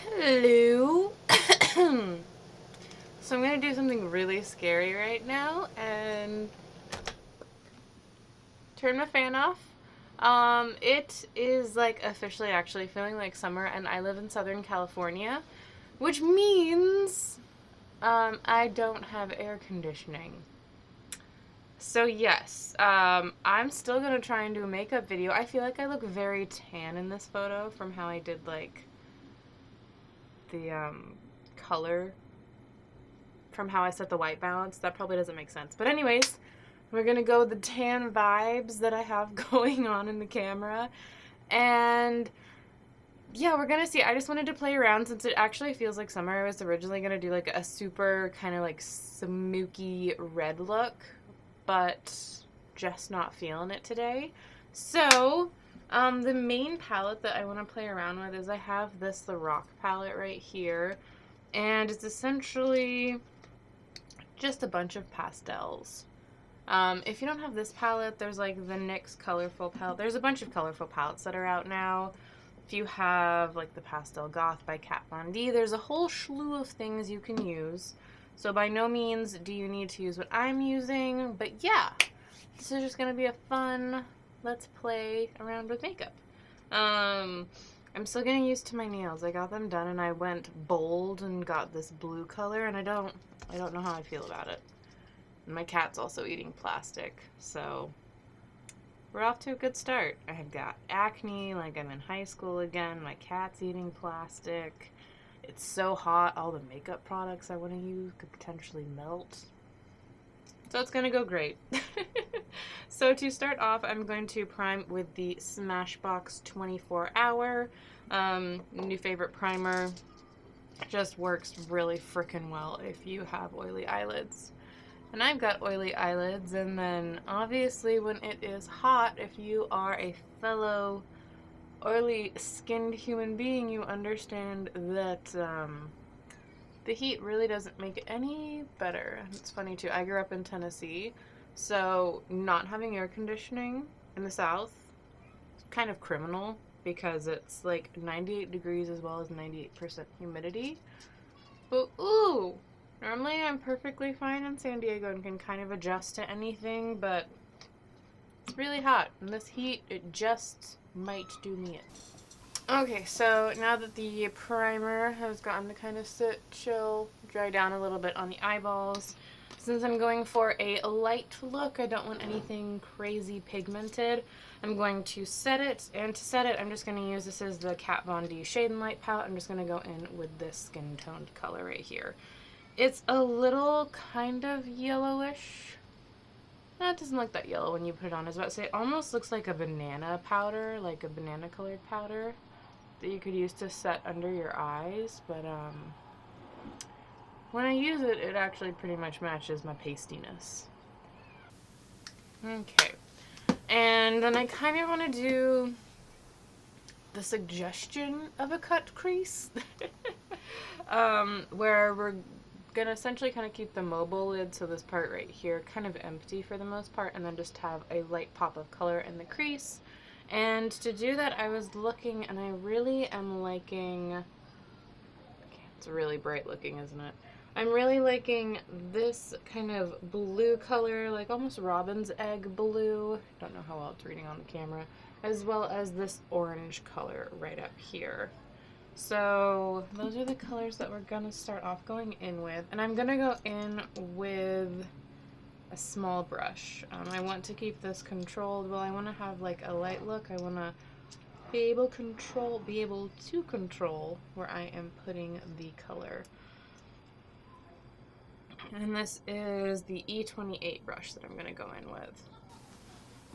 Hello. So I'm gonna do something really scary right now and turn my fan off. It is like officially actually feeling like summer, and I live in Southern California, which means I don't have air conditioning. So yes, I'm still gonna try and do a makeup video. I feel like I look very tan in this photo from how I did like the color, from how I set the white balance. That probably doesn't make sense. But anyways, we're gonna go with the tan vibes that I have going on in the camera. And yeah, we're gonna see. I just wanted to play around since it actually feels like summer. I was originally gonna do like a super kind of like smoky red look, but just not feeling it today. So, the main palette that I want to play around with is I have this Lorac palette right here, and it's essentially just a bunch of pastels. If you don't have this palette, there's like the NYX colorful palette. There's a bunch of colorful palettes that are out now. If you have like the Pastel Goth by Kat Von D, there's a whole slew of things you can use. So by no means do you need to use what I'm using, but yeah, this is just gonna be a fun let's play around with makeup. I'm still getting used to my nails. I got them done and I went bold and got this blue color, and I don't know how I feel about it. And my cat's also eating plastic, so we're off to a good start. I have got acne, like I'm in high school again. My cat's eating plastic. It's so hot, all the makeup products I want to use could potentially melt. So it's gonna go great. So to start off, I'm going to prime with the Smashbox 24 Hour. New favorite primer. Just works really frickin' well if you have oily eyelids. And I've got oily eyelids, and then obviously when it is hot, if you are a fellow oily skinned human being, you understand that the heat really doesn't make it any better. It's funny too, I grew up in Tennessee, so not having air conditioning in the South is kind of criminal because it's like 98 degrees as well as 98% humidity. But ooh, normally I'm perfectly fine in San Diego and can kind of adjust to anything, but it's really hot, and this heat, it just might do me in. Okay, so now that the primer has gotten to kind of sit, chill, dry down a little bit on the eyeballs, since I'm going for a light look, I don't want anything crazy pigmented, I'm going to set it, and to set it, I'm just going to use, this is the Kat Von D Shade and Light palette. I'm just going to go in with this skin toned color right here. It's a little kind of yellowish. No, it doesn't look that yellow when you put it on. I was about to say, it almost looks like a banana powder, like a banana colored powder that you could use to set under your eyes, but when I use it, it actually pretty much matches my pastiness. Okay, and then I kind of want to do the suggestion of a cut crease, where we're gonna essentially kind of keep the mobile lid, so this part right here kind of empty for the most part, and then just have a light pop of color in the crease. And to do that, I was looking, and I really am liking, okay, it's really bright looking, isn't it? I'm really liking this kind of blue color, like almost robin's egg blue. Don't know how well it's reading on the camera. As well as this orange color right up here. So those are the colors that we're gonna start off going in with. And I'm gonna go in with a small brush. I want to keep this controlled. Well, I want to have like a light look. I want to be able to control where I am putting the color. And this is the E28 brush that I'm going to go in with.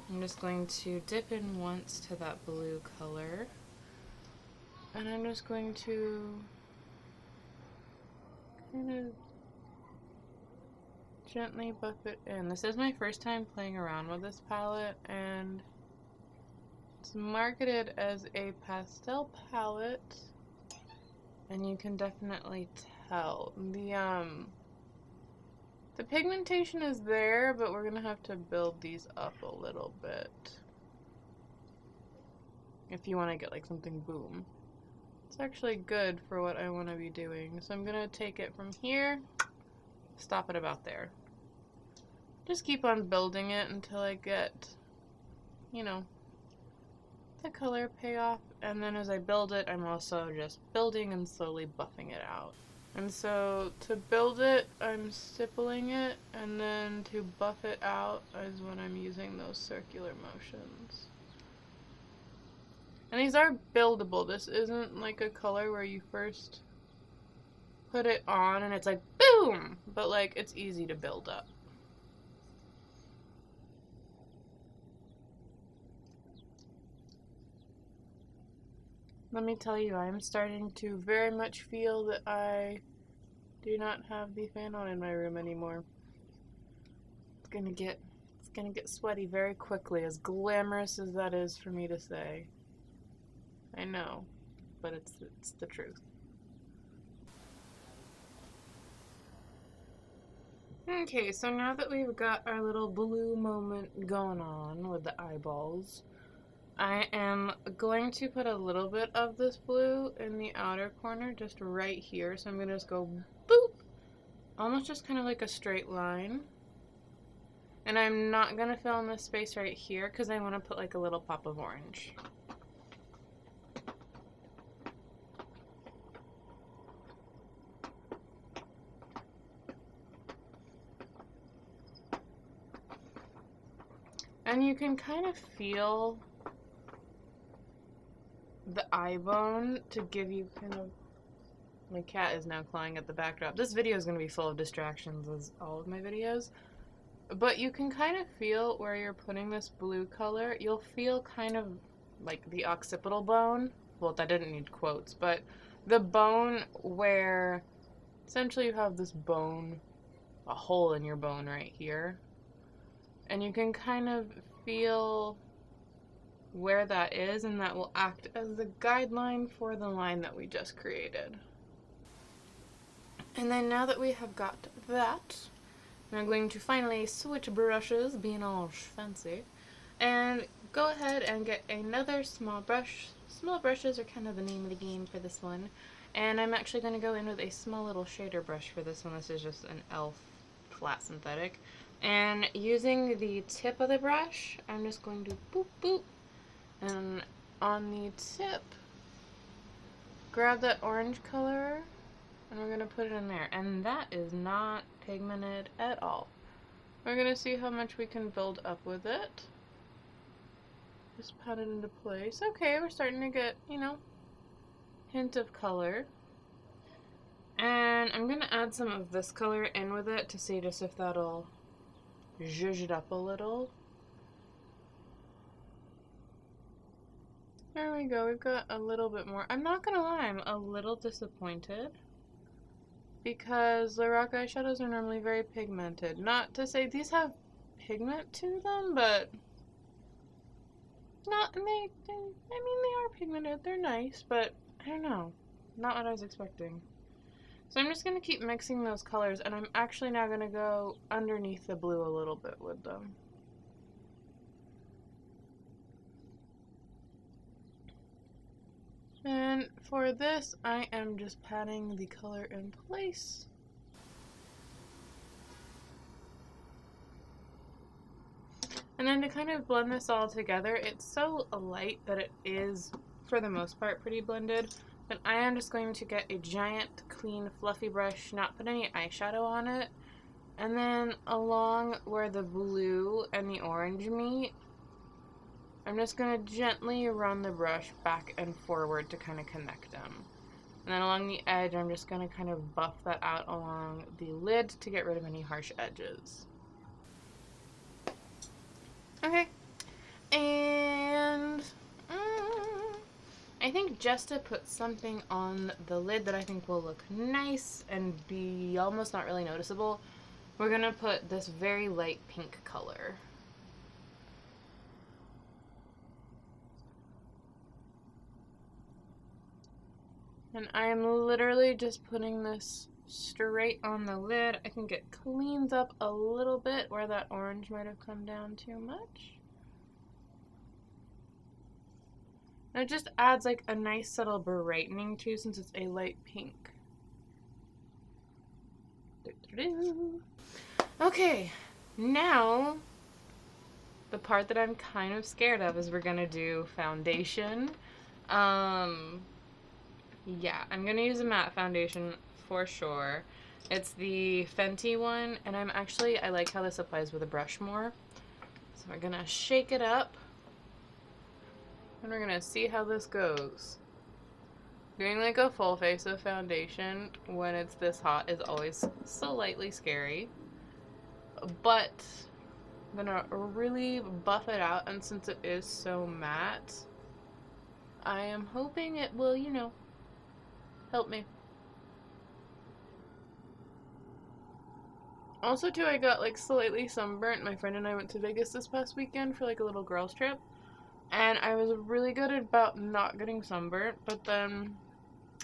I'm just going to dip in once to that blue color, and I'm just going to kind of gently buff it in. This is my first time playing around with this palette, and it's marketed as a pastel palette, and you can definitely tell the pigmentation is there, but we're gonna have to build these up a little bit if you want to get like something boom. It's actually good for what I want to be doing. So I'm going to take it from here, stop it about there. Just keep on building it until I get, you know, the color payoff. And then as I build it, I'm also just building and slowly buffing it out. And so to build it, I'm stippling it, and then to buff it out is when I'm using those circular motions. And these are buildable. This isn't like a color where you first put it on and it's like boom, but like it's easy to build up. Let me tell you, I'm starting to very much feel that I do not have the fan on in my room anymore. It's gonna get sweaty very quickly, as glamorous as that is for me to say. I know, but it's the truth. Okay, so now that we've got our little blue moment going on with the eyeballs, I am going to put a little bit of this blue in the outer corner, just right here. So I'm going to just go boop, almost just kind of like a straight line. And I'm not going to fill in this space right here because I want to put like a little pop of orange. And you can kind of feel the eye bone to give you kind of... My cat is now clawing at the backdrop. This video is going to be full of distractions, as all of my videos. But you can kind of feel where you're putting this blue color. You'll feel kind of like the occipital bone. Well, that didn't need quotes, but the bone where essentially you have this bone, a hole in your bone right here. And you can kind of feel where that is, and that will act as the guideline for the line that we just created. And then now that we have got that, I'm going to finally switch brushes, being all fancy, and go ahead and get another small brush. Small brushes are kind of the name of the game for this one, and I'm actually going to go in with a small little shader brush for this one. This is just an e.l.f. flat synthetic, and using the tip of the brush, I'm just going to boop boop, and on the tip, grab that orange color, and we're going to put it in there. And that is not pigmented at all. We're going to see how much we can build up with it. Just pat it into place. Okay, we're starting to get, you know, hint of color. And I'm going to add some of this color in with it to see just if that'll zhuzh it up a little. There we go, we've got a little bit more. I'm not gonna lie, I'm a little disappointed because Lorac eyeshadows are normally very pigmented. Not to say these have pigment to them, but not, I mean, they are pigmented, they're nice, but I don't know, not what I was expecting. So I'm just gonna keep mixing those colors, and I'm actually now gonna go underneath the blue a little bit with them. And for this, I am just patting the color in place. And then to kind of blend this all together, it's so light that it is, for the most part, pretty blended. But I am just going to get a giant, clean, fluffy brush, not put any eyeshadow on it. And then along where the blue and the orange meet, I'm just going to gently run the brush back and forward to kind of connect them. And then along the edge, I'm just going to kind of buff that out along the lid to get rid of any harsh edges. Okay. And I think just to put something on the lid that I think will look nice and be almost not really noticeable, we're going to put this very light pink color. And I'm literally just putting this straight on the lid. I think it cleans up a little bit where that orange might have come down too much. And it just adds like a nice subtle brightening too, since it's a light pink. Okay, now the part that I'm kind of scared of is we're gonna do foundation. Yeah, I'm gonna use a matte foundation for sure. It's the Fenty one, and I like how this applies with a brush more. So we're gonna shake it up, and we're gonna see how this goes. Doing like a full face of foundation when it's this hot is always slightly scary. But I'm gonna really buff it out, and since it is so matte, I am hoping it will, you know, help me. Also, too, I got like slightly sunburnt. My friend and I went to Vegas this past weekend for like a little girls trip, and I was really good about not getting sunburnt, but then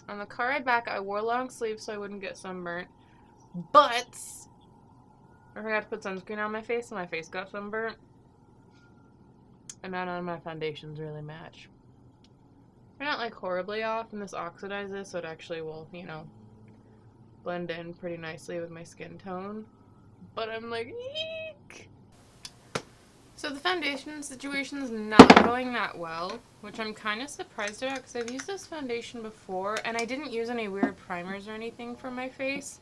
on the car ride back, I wore long sleeves so I wouldn't get sunburnt, but I forgot to put sunscreen on my face, and my face got sunburnt, and none of my foundations really match. They're not like horribly off, and this oxidizes, so it actually will, you know, blend in pretty nicely with my skin tone. But I'm like, eek! So the foundation situation is not going that well, which I'm kind of surprised about because I've used this foundation before, and I didn't use any weird primers or anything for my face.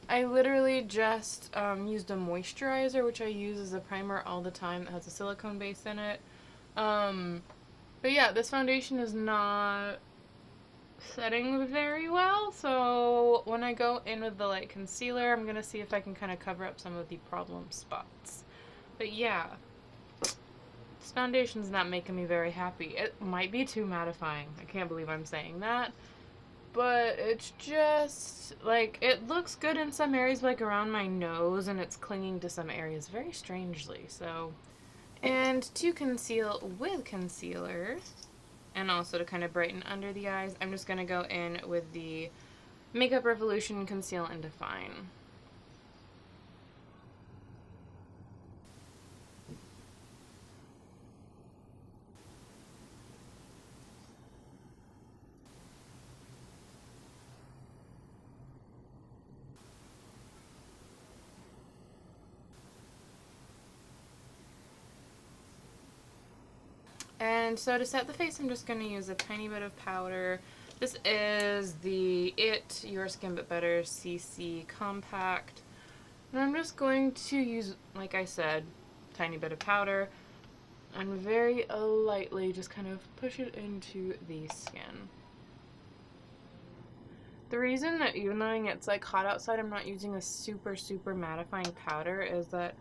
I literally just used a moisturizer, which I use as a primer all the time that has a silicone base in it. But yeah, this foundation is not setting very well, so when I go in with the light concealer, I'm going to see if I can kind of cover up some of the problem spots. But yeah, this foundation's not making me very happy. It might be too mattifying. I can't believe I'm saying that. But it's just, like, it looks good in some areas, like around my nose, and it's clinging to some areas very strangely, so. And to conceal with concealer, and also to kind of brighten under the eyes, I'm just going to go in with the Makeup Revolution Conceal and Define. And so to set the face, I'm just going to use a tiny bit of powder. This is the Your Skin But Better CC Compact. And I'm just going to use, like I said, a tiny bit of powder and very lightly just kind of push it into the skin. The reason that even though it's like hot outside, I'm not using a super mattifying powder is that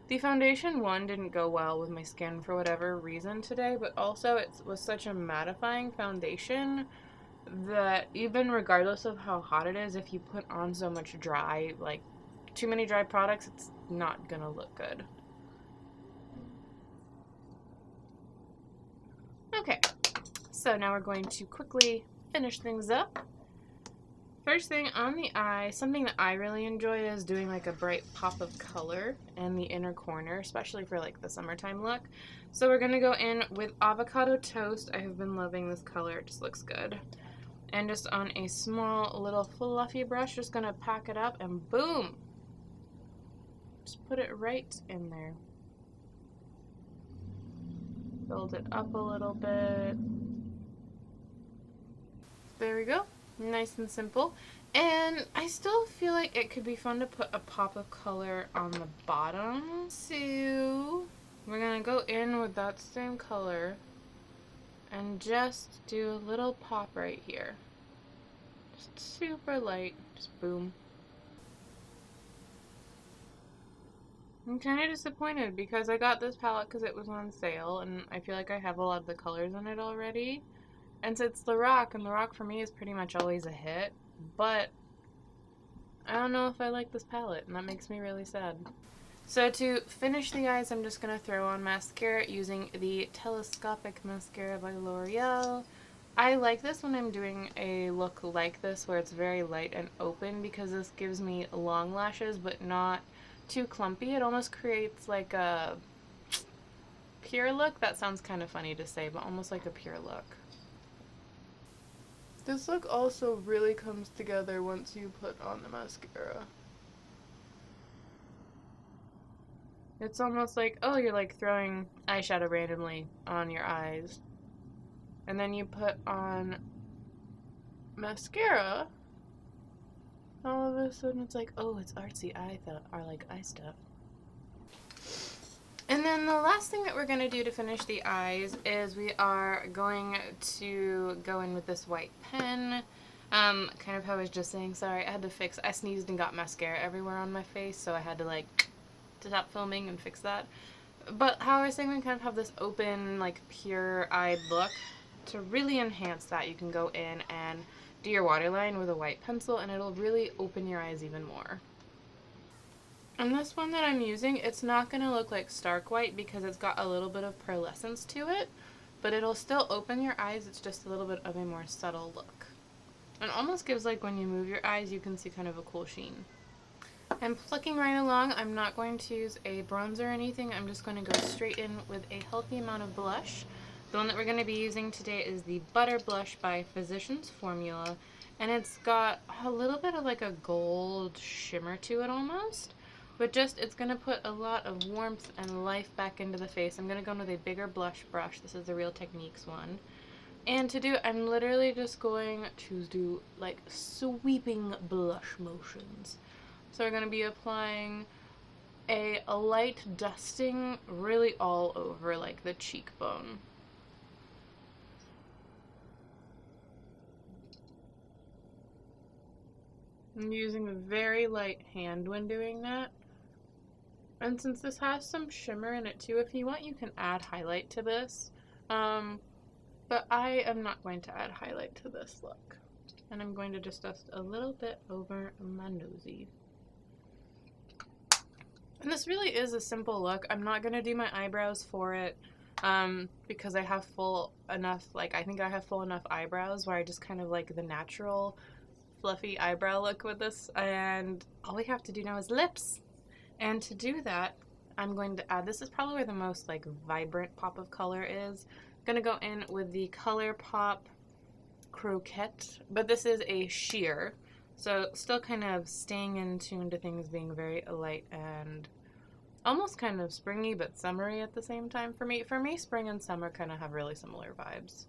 the foundation, one, didn't go well with my skin for whatever reason today, but also it was such a mattifying foundation that even regardless of how hot it is, if you put on so much dry, like too many dry products, it's not gonna look good. Okay, so now we're going to quickly finish things up. First thing on the eye, something that I really enjoy is doing like a bright pop of color in the inner corner, especially for like the summertime look. So we're going to go in with Avocado Toast. I have been loving this color, it just looks good. And just on a small little fluffy brush, just going to pack it up and boom! Just put it right in there. Build it up a little bit. There we go. Nice and simple. And I still feel like it could be fun to put a pop of color on the bottom. So we're going to go in with that same color and just do a little pop right here. Just super light. Just boom. I'm kind of disappointed because I got this palette because it was on sale and I feel like I have a lot of the colors in it already. And so it's Lorac, and Lorac for me is pretty much always a hit, but I don't know if I like this palette, and that makes me really sad. So to finish the eyes, I'm just going to throw on mascara using the Telescopic Mascara by L'Oreal. I like this when I'm doing a look like this, where it's very light and open, because this gives me long lashes, but not too clumpy. It almost creates like a pure look. That sounds kind of funny to say, but almost like a pure look. This look also really comes together once you put on the mascara. It's almost like, oh, you're like throwing eyeshadow randomly on your eyes. And then you put on mascara. All of a sudden it's like, oh, it's artsy eye stuff. And then the last thing that we're going to do to finish the eyes is we are going to go in with this white pen. Kind of how I was just saying, sorry, I sneezed and got mascara everywhere on my face, so I had to like to stop filming and fix that. But how I was saying, we kind of have this open, like pure-eyed look. To really enhance that, you can go in and do your waterline with a white pencil, and it'll really open your eyes even more. And this one that I'm using, it's not going to look like stark white because it's got a little bit of pearlescence to it, but it'll still open your eyes. It's just a little bit of a more subtle look. It almost gives, like, when you move your eyes, you can see kind of a cool sheen. I'm flicking right along. I'm not going to use a bronzer or anything. I'm just going to go straight in with a healthy amount of blush. The one that we're going to be using today is the Butter Blush by Physicians Formula, and it's got a little bit of like a gold shimmer to it almost. But just, it's going to put a lot of warmth and life back into the face. I'm going to go in with a bigger blush brush. This is the Real Techniques one. And to do, I'm literally just going to do like sweeping blush motions. So we're going to be applying a light dusting really all over like the cheekbone. I'm using a very light hand when doing that. And since this has some shimmer in it too, if you want, you can add highlight to this. But I am not going to add highlight to this look. And I'm going to just dust a little bit over my nosy. And this really is a simple look. I'm not going to do my eyebrows for it because I have I think I have full enough eyebrows where I just kind of like the natural fluffy eyebrow look with this. And all we have to do now is lips. And to do that, I'm going to add, this is probably where the most like vibrant pop of color is. I'm going to go in with the ColourPop Croquette, but this is a sheer. So still kind of staying in tune to things being very light and almost kind of springy but summery at the same time for me. For me, spring and summer kind of have really similar vibes.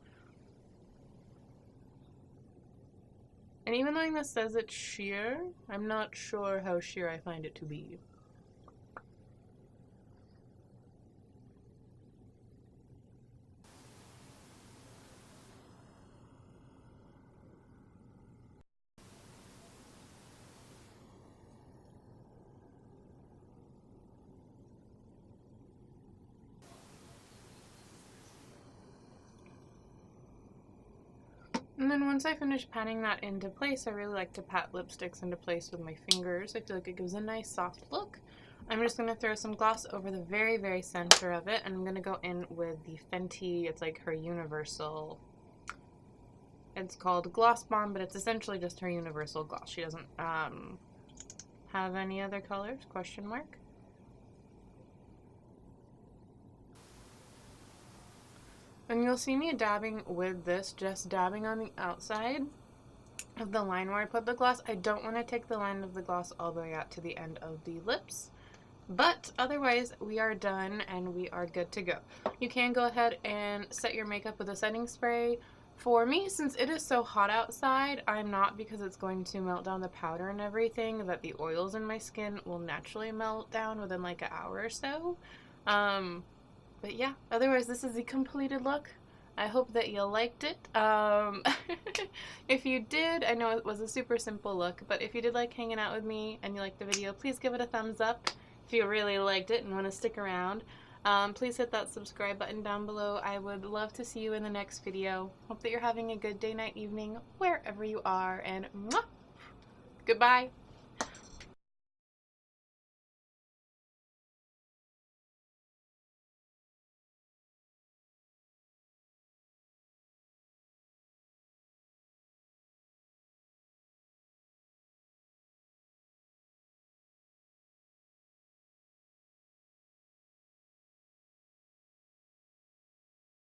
And even though this says it's sheer, I'm not sure how sheer I find it to be. And then once I finish patting that into place, I really like to pat lipsticks into place with my fingers. I feel like it gives a nice soft look. I'm just going to throw some gloss over the very, very center of it, and I'm going to go in with the Fenty, it's like her universal, it's called Gloss Bomb, but it's essentially just her universal gloss. She doesn't have any other colors, question mark. And you'll see me dabbing with this, just dabbing on the outside of the line where I put the gloss. I don't want to take the line of the gloss all the way out to the end of the lips. But otherwise, we are done and we are good to go. You can go ahead and set your makeup with a setting spray. For me, since it is so hot outside, I'm not, because it's going to melt down the powder and everything, that the oils in my skin will naturally melt down within like an hour or so. But yeah, otherwise this is the completed look. I hope that you liked it. If you did, I know it was a super simple look, but if you did like hanging out with me and you liked the video, please give it a thumbs up. If you really liked it and want to stick around, please hit that subscribe button down below. I would love to see you in the next video. Hope that you're having a good day, night, evening, wherever you are, and mwah! Goodbye.